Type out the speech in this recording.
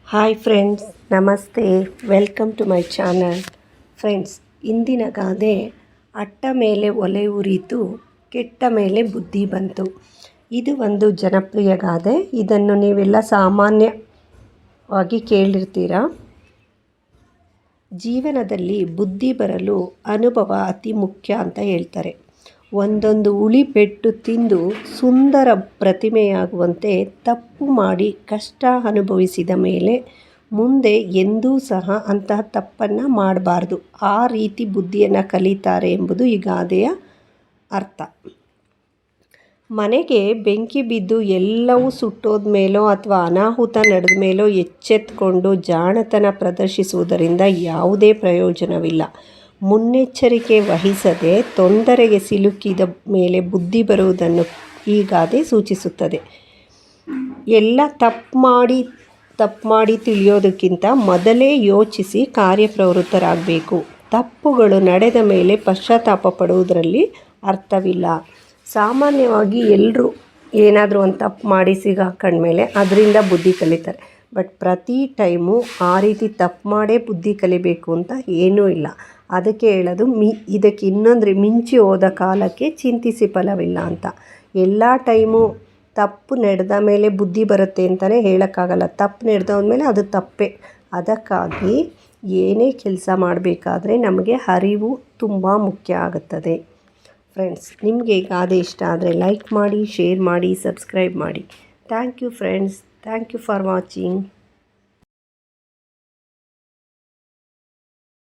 Hi friends, ನಮಸ್ತೆ. Welcome to my channel. Friends, ಇಂದಿನ ಗಾದೆ ಅಟ್ಟ ಮೇಲೆ ಒಲೆ ಉರಿತು, ಕೆಟ್ಟ ಮೇಲೆ ಬುದ್ಧಿ ಬಂತು. ಇದು ಒಂದು ಜನಪ್ರಿಯ ಗಾದೆ. ಇದನ್ನು ನೀವೆಲ್ಲ ಸಾಮಾನ್ಯವಾಗಿ ಕೇಳಿರ್ತೀರ. ಜೀವನದಲ್ಲಿ ಬುದ್ಧಿ ಬರಲು ಅನುಭವ ಅತಿ ಮುಖ್ಯ ಅಂತ ಹೇಳ್ತಾರೆ. ಒಂದೊಂದು ಉಳಿ ಪೆಟ್ಟು ತಿಂದು ಸುಂದರ ಪ್ರತಿಮೆಯಾಗುವಂತೆ ತಪ್ಪು ಮಾಡಿ ಕಷ್ಟ ಅನುಭವಿಸಿದ ಮೇಲೆ ಮುಂದೆ ಎಂದೂ ಸಹ ಅಂತಹ ತಪ್ಪನ್ನು ಮಾಡಬಾರ್ದು. ಆ ರೀತಿ ಬುದ್ಧಿಯನ್ನು ಕಲಿತಾರೆ ಎಂಬುದು ಈ ಗಾದೆಯ ಅರ್ಥ. ಮನೆಗೆ ಬೆಂಕಿ ಬಿದ್ದು ಎಲ್ಲವೂ ಸುಟ್ಟೋದ ಮೇಲೋ ಅಥವಾ ಅನಾಹುತ ನಡೆದ ಮೇಲೋ ಎಚ್ಚೆತ್ಕೊಂಡು ಜಾಣತನ ಪ್ರದರ್ಶಿಸುವುದರಿಂದ ಯಾವುದೇ ಪ್ರಯೋಜನವಿಲ್ಲ. ಮುನ್ನೆಚ್ಚರಿಕೆ ವಹಿಸದೆ ತೊಂದರೆಗೆ ಸಿಲುಕಿದ ಮೇಲೆ ಬುದ್ಧಿ ಬರುವುದನ್ನು ಈ ಗಾದೆ ಸೂಚಿಸುತ್ತದೆ. ಎಲ್ಲ ತಪ್ಪು ಮಾಡಿ ತಿಳಿಯೋದಕ್ಕಿಂತ ಮೊದಲೇ ಯೋಚಿಸಿ ಕಾರ್ಯಪ್ರವೃತ್ತರಾಗಬೇಕು. ತಪ್ಪುಗಳು ನಡೆದ ಮೇಲೆ ಪಶ್ಚಾತ್ತಾಪ ಪಡುವುದರಲ್ಲಿ ಅರ್ಥವಿಲ್ಲ. ಸಾಮಾನ್ಯವಾಗಿ ಎಲ್ಲರೂ ಏನಾದರೂ ಒಂದು ತಪ್ಪು ಮಾಡಿ ಸಿಗಾಕೊಂಡ್ಮೇಲೆ ಅದರಿಂದ ಬುದ್ಧಿ ಕಲಿತಾರೆ. ಬಟ್ ಪ್ರತಿ ಟೈಮು ಆ ರೀತಿ ತಪ್ಪು ಮಾಡೇ ಬುದ್ಧಿ ಕಲಿಬೇಕು ಅಂತ ಏನೂ ಇಲ್ಲ. ಅದಕ್ಕೆ ಹೇಳೋದು ಇದಕ್ಕೆ ಇನ್ನೊಂದು ಮಿಂಚಿ ಹೋದ ಕಾಲಕ್ಕೆ ಚಿಂತಿಸಿ ಫಲವಿಲ್ಲ ಅಂತ. ಎಲ್ಲ ಟೈಮು ತಪ್ಪು ನಡೆದ ಮೇಲೆ ಬುದ್ಧಿ ಬರುತ್ತೆ ಅಂತಲೇ ಹೇಳೋಕ್ಕಾಗಲ್ಲ. ತಪ್ಪು ನಡೆದೋದ್ಮೇಲೆ ಅದು ತಪ್ಪೇ. ಅದಕ್ಕಾಗಿ ಏನೇ ಕೆಲಸ ಮಾಡಬೇಕಾದ್ರೆ ನಮಗೆ ಅರಿವು ತುಂಬ ಮುಖ್ಯ ಆಗುತ್ತದೆ. ಫ್ರೆಂಡ್ಸ್, ನಿಮಗೆ ಈ ಗಾದೆ ಇಷ್ಟ ಆದರೆ ಲೈಕ್ ಮಾಡಿ, ಶೇರ್ ಮಾಡಿ, ಸಬ್ಸ್ಕ್ರೈಬ್ ಮಾಡಿ. Thank you friends. Thank you for watching.